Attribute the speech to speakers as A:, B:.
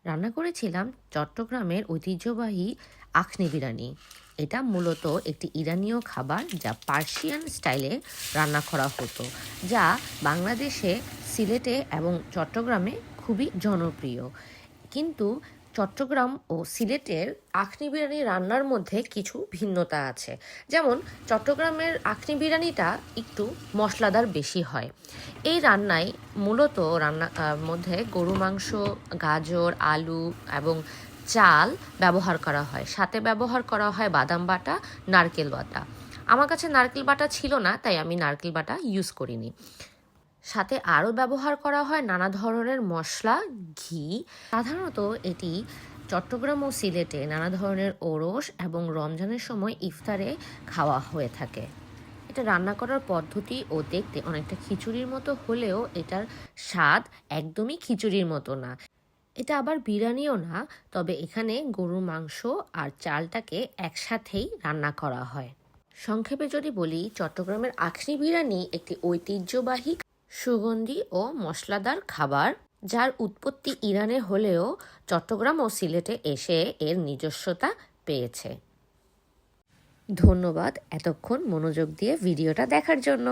A: রান্না করেছিলাম চট্টগ্রামের ঐতিহ্যবাহী আখনি বিরিয়ানি। এটা মূলত একটি ইরানীয় খাবার যা পার্সিয়ান স্টাইলে রান্না করা হতো, যা বাংলাদেশে, সিলেটে এবং চট্টগ্রামে খুবই জনপ্রিয়। কিন্তু চট্টগ্রাম ও সিলেটের আখনি বিরিয়ানি রান্নার মধ্যে কিছু ভিন্নতা আছে। যেমন চট্টগ্রামের আখনি বিরিয়ানিটা একটু মশলাদার বেশি হয়। এই রান্নায় মূলত মধ্যে গরু মাংস, গাজর, আলু এবং চাল ব্যবহার করা হয়। সাথে ব্যবহার করা হয় বাদাম বাটা, নারকেল বাটা। আমার কাছে নারকেল বাটা ছিল না, তাই আমি নারকেল বাটা ইউজ করিনি। সাথে আরও ব্যবহার করা হয় নানা ধরনের মশলা, ঘি। সাধারণত এটি চট্টগ্রাম ও সিলেটে নানা ধরনের ওরস এবং রমজানের সময় ইফতারে খাওয়া হয়ে থাকে। এটা রান্না করার পদ্ধতি ও দেখতে অনেকটা খিচুড়ির মতো হলেও এটার স্বাদ একদমই খিচুড়ির মতো না। এটা আবার বিরিয়ানিও না, তবে এখানে গরুর মাংস আর চালটাকে একসাথেই রান্না করা হয়। সংক্ষেপে যদি বলি, চট্টগ্রামের আখনি বিরিয়ানি একটি ঐতিহ্যবাহী সুগন্ধি ও মশলাদার খাবার, যার উৎপত্তি ইরানে হলেও চট্টগ্রাম ও সিলেটে এসে এর নিজস্বতা পেয়েছে। ধন্যবাদ এতক্ষণ মনোযোগ দিয়ে ভিডিওটা দেখার জন্য।